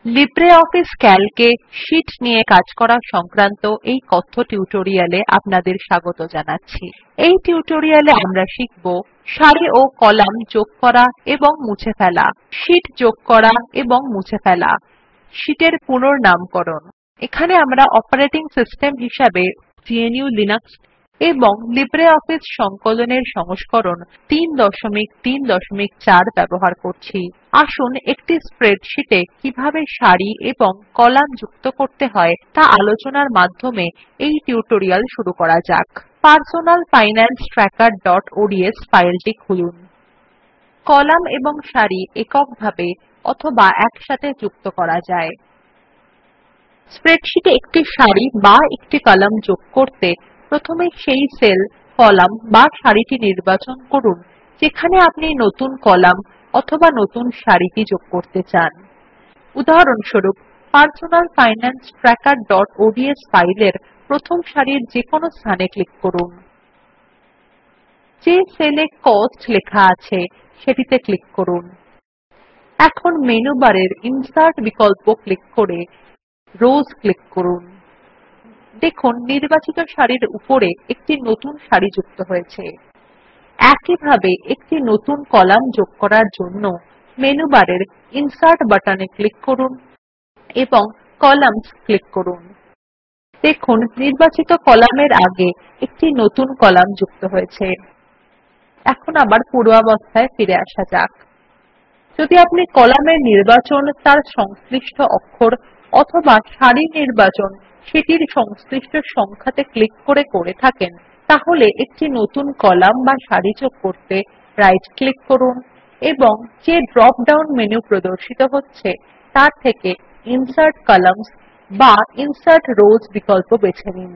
LibreOffice ক্যালকে sheet নিয়ে কাজ করা সংক্রান্ত এই কথ্য টিউটোরিয়ালে আপনাদের স্বাগত জানাচ্ছি। এই টিউটোরিয়ালে আমরা শিখব সারি ও কলাম যোগ করা এবং মুছে ফেলা, শীট যোগ করা এবং মুছে ফেলা, শীটের পুনর্নামকরণ। এখানে আমরা অপারেটিং সিস্টেম হিসাবে GNU/লিনাক্স এবং লিব্রিঅফিস সংকলনের সংস্করণ ৩.৩.৪ ব্যবহার করছি। আসুন একটি স্প্রেডশীটে কিভাবে সারি এবং কলাম যুক্ত করতে হয় তা আলোচনার মাধ্যমে এই টিউটোরিয়াল শুরু করা যাক। পারসোনাল ফাইনান্স trackerঅডস ফাইলটি খুলুন। কলাম এবং সারি এককভাবে অথবা একসাথে যুক্ত করা যায়। স্প্রেডশীটে একটি সারি বা একটি কলাম যোগ করতে প্রথমে সেই সেল, কলাম বা সারিটি নির্বাচন করুন যেখানে আপনি নতুন কলাম অথবা নতুন সারিটি যোগ করতে চান। উদাহরণস্বরূপ পারসোনাল ফাইনান্স trackerঅডস ফাইলের প্রথম সারির যেকোনো স্থানে ক্লিক করুন। যে সেলে কস্ট লেখা আছে সেটিতে ক্লিক করুন। এখন মেনু বারের ইনসার্ট বিকল্প ক্লিক করে রোস ক্লিক করুন। দেখুন নির্বাচিত সারির উপরে একটি নতুন সারি যুক্ত হয়েছে। একইভাবে একটি নতুন কলাম যোগ করার জন্য মেনু বারের ইনসার্ট বাটনে ক্লিক করুন এবং কলাম্নস ক্লিক করুন। দেখুন নির্বাচিত কলামের আগে একটি নতুন কলাম যুক্ত হয়েছে। এখন আবার পূর্বাবস্থায় ফিরে আসা যাক। যদি আপনি কলামের নির্বাচন তার সংশ্লিষ্ট অক্ষর অথবা সারি নির্বাচন সেটির সংশ্লিষ্ট সংখ্যাতে ক্লিক করে থাকেন, তাহলে একটি নতুন কলাম বা সারি যোগ করতে রাইট ক্লিক করুন এবং যে ড্রপ ডাউন মেনু প্রদর্শিত হচ্ছে তার থেকে ইনসার্ট কলাম্নস বা ইনসার্ট রোস বিকল্প বেছে নিন।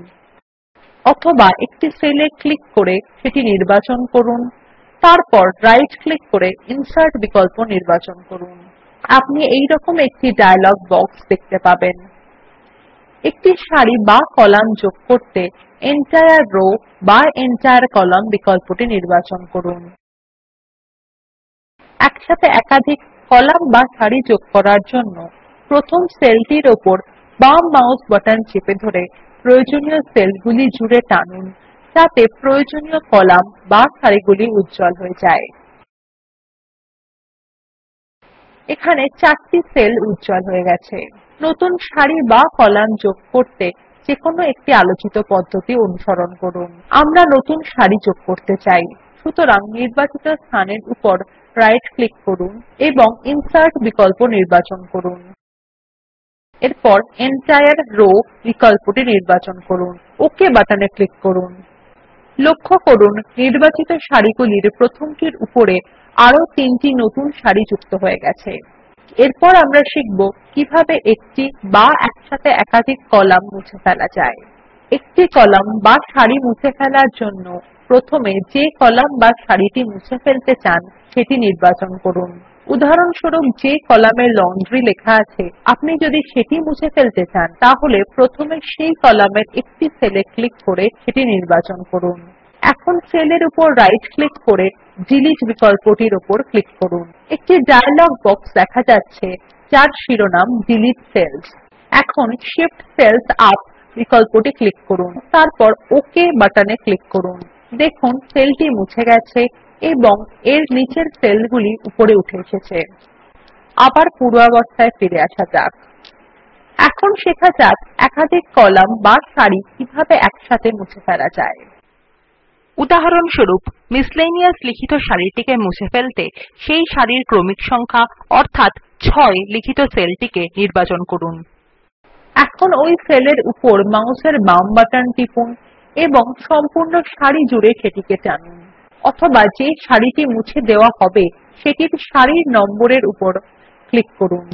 অথবা একটি সেলে ক্লিক করে সেটি নির্বাচন করুন, তারপর রাইট ক্লিক করে ইনসার্ট বিকল্প নির্বাচন করুন। আপনি এইরকম একটি ডায়লগ বক্স দেখতে পাবেন। একটি সারি বা কলাম যোগ করতে এন্টায়ার রো বা এন্টায়ার কলাম বিকল্পটি নির্বাচন করুন। একসাথে একাধিক কলাম বা সারি যোগ করার জন্য প্রথম সেলটির উপর বাম মাউস বাটন চেপে ধরে প্রয়োজনীয় সেলগুলি জুড়ে টানুন যাতে প্রয়োজনীয় কলাম বা সারিগুলি উজ্জ্বল হয়ে যায়। এখানে ৪টি সেল উজ্জ্বল হয়ে গেছে। নতুন সারি বা কলাম যোগ করতে যেকোনো একটি আলোচিত পদ্ধতি অনুসরণ করুন। আমরা নতুন সারি যোগ করতে চাই, সুতরাং নির্বাচিত স্থানের উপর রাইট ক্লিক করুন এবং ইনসার্ট বিকল্প নির্বাচন করুন। এরপর এন্টায়ার রো বিকল্পটি নির্বাচন করুন। ওকে বাটনে ক্লিক করুন। লক্ষ্য করুন নির্বাচিত সারিগুলির প্রথমটির উপরে আরো ৩টি নতুন সারি যুক্ত হয়ে গেছে। এরপর আমরা শিখব কিভাবে একটি বা একসাথে একাধিক কলাম মুছে ফেলা যায়। একটি কলাম বা সারি মুছে ফেলার জন্য প্রথমে যে কলাম বা সারিটি মুছে ফেলতে চান সেটি নির্বাচন করুন। উদাহরণস্বরূপ যে কলামে লন্ড্রি লেখা আছে আপনি যদি সেটি মুছে ফেলতে চান, তাহলে প্রথমে সেই কলামের একটি সেলে ক্লিক করে সেটি নির্বাচন করুন। এখন সেলের উপর রাইট ক্লিক করে ডিলিট বিকল্পটির উপর ক্লিক করুন। একটি ডায়লগ বক্স দেখা যাচ্ছে যার শিরোনাম ডিলিট সেলস। এখন শিফট সেলস আপ বিকল্পটি ক্লিক করুন, তারপর ওকে বাটনে ক্লিক করুন। দেখুন সেলটি মুছে গেছে এবং এর নিচের সেলগুলি উপরে উঠে এসেছে। আবার পূর্বাবস্থায় ফিরে আসা যাক। এখন শেখা যাক একাধিক কলাম বা সারি কিভাবে একসাথে মুছে ফেলা যায়। উদাহরণস্বরূপ মিসেলেনিয়াস লিখিত সারিটিকে মুছে ফেলতে সেই সারির ক্রমিক সংখ্যা অর্থাৎ ৬ লিখিত সেলটিকে নির্বাচন করুন। এখন ওই সেলের উপর মাউসের বাম বাটন টিপুন এবং সম্পূর্ণ সারি জুড়ে সেটিকে টানুন। অথবা যে সারিটি মুছে দেওয়া হবে সেটির সারির নম্বরের উপর ক্লিক করুন।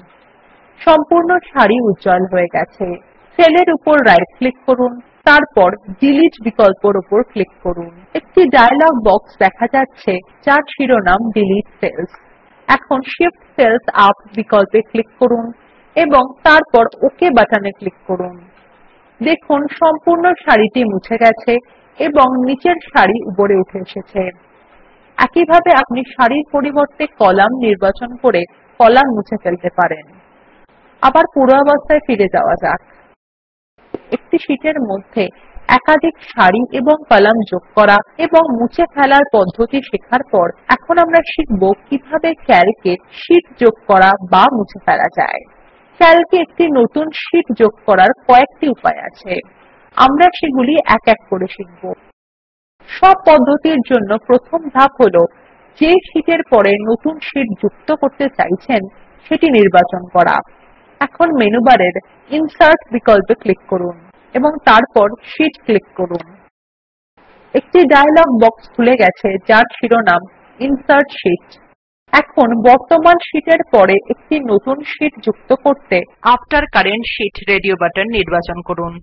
সম্পূর্ণ সারি উজ্জ্বল হয়ে গেছে। সেলের উপর রাইট ক্লিক করুন, তারপর ডিলিট বিকল্পর উপর ক্লিক করুন। একটি ডায়লগ বক্স দেখা যাচ্ছে যার শিরোনাম ডিলিট সেলস। এখন শিফট সেলস আপ বিকল্পে ক্লিক করুন এবং তারপর ওকে বাটনে ক্লিক করুন। দেখুন সম্পূর্ণ সারিটি মুছে গেছে এবং নিচের সারি উপরে উঠে এসেছে। একইভাবে আপনি সারির পরিবর্তে কলাম নির্বাচন করে কলাম মুছে ফেলতে পারেন। আবার পূর্বাবস্থায় ফিরে যাওয়া যাক। একটি শীটের মধ্যে একাধিক সারি এবং কলাম যোগ করা এবং মুছে ফেলার পদ্ধতি শেখার পর এখন আমরা শিখব কিভাবে ক্যালকে শীট যোগ করা বা মুছে ফেলা যায়। ক্যালকে একটি নতুন শীট যোগ করার কয়েকটি উপায় আছে। আমরা সেগুলি এক এক করে শিখব। সব পদ্ধতির জন্য প্রথম ধাপ হলো যে শীটের পরে নতুন শীট যুক্ত করতে চাইছেন সেটি নির্বাচন করা। এখন মেনু বারের ইনসার্ট বিকল্পে ক্লিক করুন এবং তারপর শীট ক্লিক করুন। একটি ডায়লগ বক্স খুলে গেছে যার শিরোনাম ইনসার্ট শীট। এখন বর্তমান শীটের পরে একটি নতুন শীট যুক্ত করতে after current sheet radio button নির্বাচন করুন।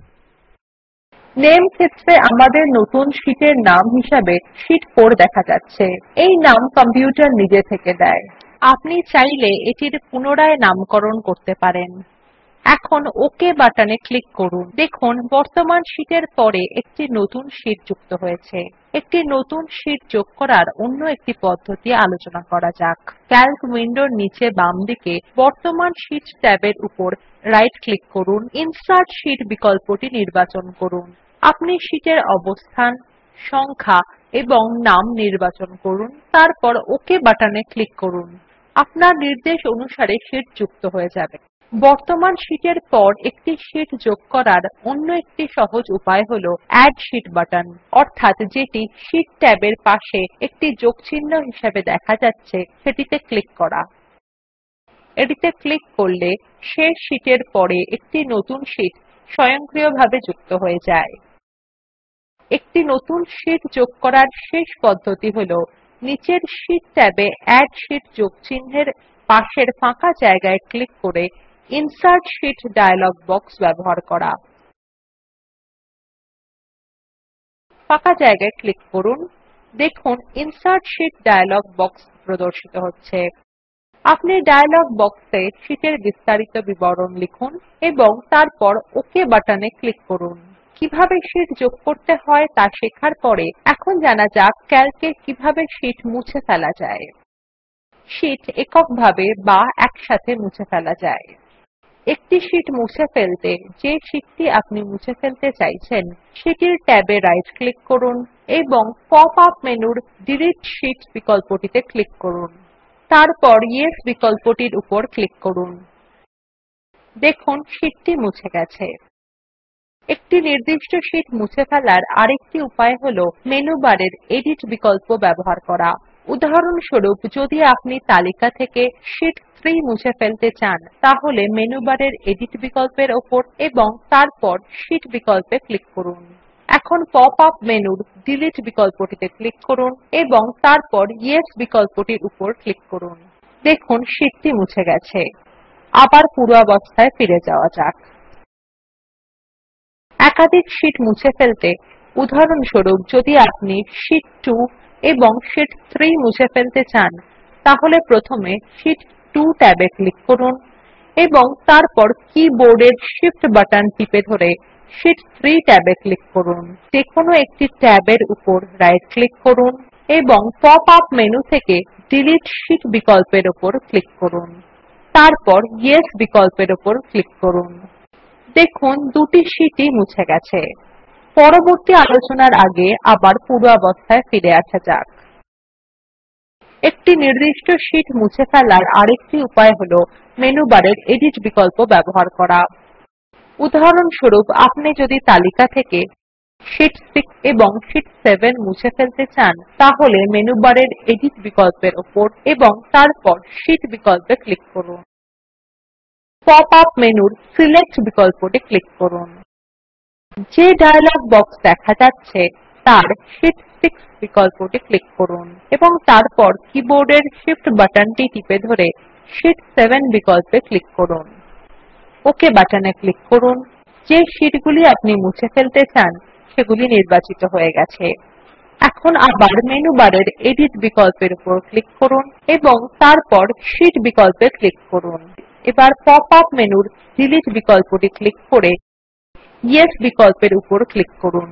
নেম ক্ষেত্রে আমাদের নতুন শীটের নাম হিসাবে শীট 4 দেখা যাচ্ছে। এই নাম কম্পিউটার নিজে থেকে দেয়। আপনি চাইলে এটির পুনরায় নামকরণ করতে পারেন। এখন ওকে বাটনে ক্লিক করুন। দেখুন বর্তমান শীটের পরে একটি নতুন শীট যুক্ত হয়েছে। একটি নতুন শীট যোগ করার অন্য একটি পদ্ধতি আলোচনা করা যাক। ক্যালক উইন্ডোর নিচে বাম দিকে বর্তমান শীট ট্যাবের উপর রাইট ক্লিক করুন। ইনসার্ট শীট বিকল্পটি নির্বাচন করুন। আপনি শীটের অবস্থান, সংখ্যা এবং নাম নির্বাচন করুন। তারপর ওকে বাটনে ক্লিক করুন। আপনার নির্দেশ অনুসারে শীট যুক্ত হয়ে যাবে। বর্তমান শীটের পর একটি শীট যোগ করার অন্য একটি সহজ উপায় হল অ্যাড শীট বাটন, অর্থাৎ যেটি শীট ট্যাবের পাশে একটি যোগ চিহ্ন হিসেবে দেখা যাচ্ছে সেটিতে ক্লিক করা। এটিতে ক্লিক করলে শেষ শীটের পরে একটি নতুন শীট স্বয়ংক্রিয়ভাবে যুক্ত হয়ে যায়। একটি নতুন শীট যোগ করার শেষ পদ্ধতি হল নিচের শীট ট্যাবে অ্যাড শীট যোগ চিহ্নের পাশের ফাঁকা জায়গায় ক্লিক করে ইনসার্ট শীট ডায়লগ বক্স ব্যবহার করা। ফাঁকা জায়গায় ক্লিক করুন। দেখুন ইনসার্ট শীট ডায়লগ বক্স প্রদর্শিত হচ্ছে। আপনি ডায়লগ বক্সে শীটের বিস্তারিত বিবরণ লিখুন এবং তারপর ওকে বাটনে ক্লিক করুন। কিভাবে শীট যোগ করতে হয় তা শেখার পরে এখন জানা যাক ক্যালকে কিভাবে শীট মুছে ফেলা যায়। শীট এককভাবে বা একসাথে মুছে ফেলা যায়। একটি শীট মুছে ফেলতে যে শীটটি আপনি মুছে ফেলতে চাইছেন সেটির ট্যাবে রাইট ক্লিক করুন এবং পপ আপ মেনুর ডিলিট শীট বিকল্পটিতে ক্লিক করুন। তারপর ইয়েস বিকল্পটির উপর ক্লিক করুন। দেখুন শীটটি মুছে গেছে। একটি নির্দিষ্ট শীট মুছে ফেলার আরেকটি উপায় হল মেনু বারের এডিট বিকল্প ব্যবহার করা। উদাহরণস্বরূপ যদি আপনি তালিকা থেকে শীট 3 মুছে ফেলতে চান তাহলে মেনু বারের এডিট বিকল্পের উপর এবং তারপর শীট বিকল্পে ক্লিক করুন। এখন পপ আপ মেনুর ডিলিট বিকল্পটিতে ক্লিক করুন এবং তারপর ইয়েস বিকল্পটির উপর ক্লিক করুন। দেখুন শীটটি মুছে গেছে। আবার পূর্বাবস্থায় ফিরে যাওয়া যাক। একাধিক শীট মুছে ফেলতে উদাহরণস্বরূপ যদি আপনি শীট 2 এবং শীট 3 মুছে ফেলতে চান তাহলে প্রথমে শীট 2 ট্যাবে ক্লিক করুন এবং তারপর কিবোর্ডের শিফট বাটন টিপে ধরে শীট 3 ট্যাবে ক্লিক করুন। যেকোনো একটি ট্যাবের উপর রাইট ক্লিক করুন এবং পপ আপ মেনু থেকে ডিলিট শীট বিকল্পের উপর ক্লিক করুন। তারপর ইয়েস বিকল্পের উপর ক্লিক করুন। দেখুন দুটি শীটই মুছে গেছে। পরবর্তী আলোচনার আগে আবার পূর্বাবস্থায় ফিরে আসা যাক। একটি নির্দিষ্ট শীট মুছে ফেলার আরেকটি উপায় হল মেনু বারের এডিট বিকল্প ব্যবহার করা। উদাহরণস্বরূপ আপনি যদি তালিকা থেকে শীট 6 এবং শীট 7 মুছে ফেলতে চান তাহলে মেনু বারের এডিট বিকল্পের উপর এবং তারপর শীট বিকল্পে ক্লিক করুন। পপ আপ মেনুর সিলেক্ট বিকল্পটি ক্লিক করুন। যে ডায়লগ বক্স দেখা যাচ্ছে তার শীট 6 বিকল্পটি ক্লিক করুন এবং তারপর কিবোর্ডের শিফট বাটনটি টিপে ধরে শীট 7 বিকল্পে ক্লিক করুন। ওকে বাটনে ক্লিক করুন। যে শীটগুলি আপনি মুছে ফেলতে চান সেগুলি নির্বাচিত হয়ে গেছে। এখন আবার মেনু বারের এডিট বিকল্পের উপর ক্লিক করুন এবং তারপর শীট বিকল্পে ক্লিক করুন। এবার পপ আপ মেনুর ডিলিট বিকল্পটি ক্লিক করে ইয়েস বিকল্পের উপর ক্লিক করুন।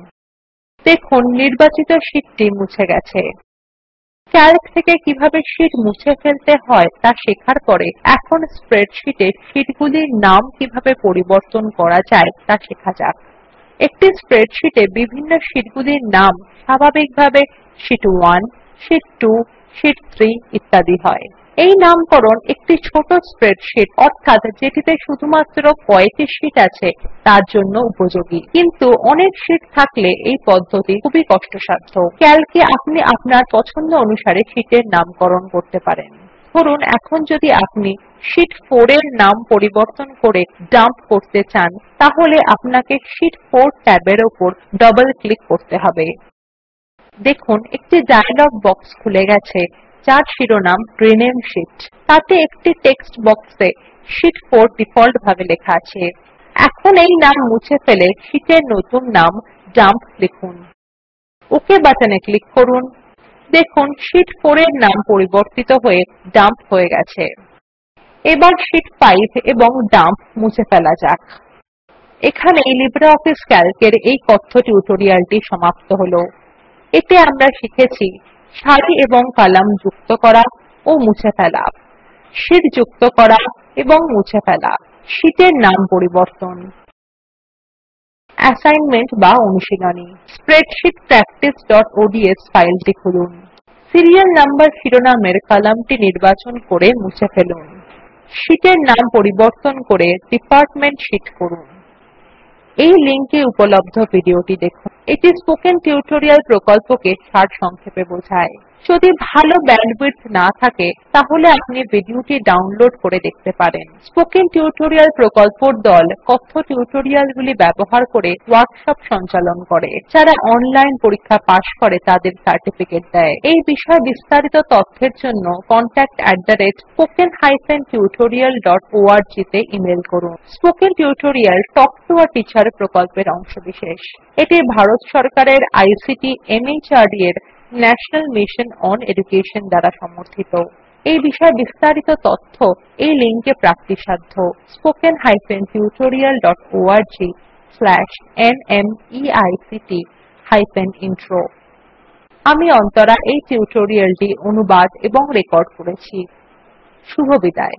দেখুন নির্বাচিত শীটটি মুছে গেছে। ক্যালক থেকে কিভাবে শীট মুছে ফেলতে হয় তা শেখার পরে এখন স্প্রেডশীটে শীটগুলির নাম কিভাবে পরিবর্তন করা যায় তা শেখা যাক। একটি স্প্রেডশীটে বিভিন্ন শীটগুলির নাম স্বাভাবিকভাবে শীট 1, শীট 2, শীট 3 ইত্যাদি হয়। এই নামকরণ একটি ছোট স্প্রেডশীট অর্থাৎ যেটিতে শুধুমাত্র কয়েকটি শীট আছে তার জন্য উপযোগী, কিন্তু অনেক শীট থাকলে এই পদ্ধতি খুবই কষ্টসাধ্য। ক্যালকে আপনি আপনার পছন্দ অনুসারে শীটের নামকরণ করতে পারেন। ধরুন এখন যদি আপনি শীট 4 এর নাম পরিবর্তন করে ডাম্প করতে চান, তাহলে আপনাকে শীট 4 ট্যাবের উপর ডবল ক্লিক করতে হবে। দেখুন একটি ডায়লগ বক্স খুলে গেছে যার শিরোনাম রিনেম শীট। তাতে একটি টেক্সট বক্সে শীট 4 ডিফল্টভাবে লেখা আছে। এখন এই নাম মুছে ফেলে শীটের নতুন নাম ডাম্প লিখুন। ওকে বাটনে ক্লিক করুন। দেখুন শীট 4 এর নাম পরিবর্তিত হয়ে ডাম্প হয়ে গেছে। এবার শীট 5 এবং ডাম্প মুছে ফেলা যাক। এখানেই লিব্রিঅফিস ক্যালকের এই কথ্য টিউটোরিয়ালটি সমাপ্ত হলো। এতে আমরা শিখেছি সারি এবং কলাম যুক্ত করা ও মুছে ফেলা, শীট যুক্ত করা এবং মুছে ফেলা, শীটের নাম পরিবর্তন। অ্যাসাইনমেন্ট বা অনুশীলনী, স্প্রেডশীট practiceঅডস ফাইলটি খুলুন। সিরিয়াল নাম্বার শিরোনামের কলামটি নির্বাচন করে মুছে ফেলুন। শীটের নাম পরিবর্তন করে ডিপার্টমেন্ট শীট করুন। এই লিঙ্কে উপলব্ধ ভিডিওটি দেখুন। এটি স্পোকেন টিউটোরিয়াল প্রকল্পকে সারসংক্ষেপে বোঝায়। যদি ভালো ব্যান্ডউইডথ না থাকে তাহলে আপনি ভিডিওটি ডাউনলোড করে দেখতে পারেন। স্পোকেন টিউটোরিয়াল প্রকল্পর দল কথ্য টিউটোরিয়ালগুলি ব্যবহার করে ওয়ার্কশপ সঞ্চালন করে। যারা অনলাইন পরীক্ষা পাস করে তাদের সার্টিফিকেট দেয়। এই বিষয়ে বিস্তারিত তথ্যের জন্য contact@spoken-tutorial.org তে ইমেল করুন। Spoken tutorial talk to a teacher প্রকল্পের অংশবিশেষ। এটি ভারত সরকারের আইসিটি MHRD এর ন্যাশনাল মিশন অন এডুকেশন দ্বারা সমর্থিত। এই বিষয়ে বিস্তারিত তথ্য এই লিঙ্কে প্রাপ্তিসাধ্য spoken-tutorial.org/nmeict-intro। আমি অন্তরা এই টিউটোরিয়ালটি অনুবাদ এবং রেকর্ড করেছি। শুভবিদায়।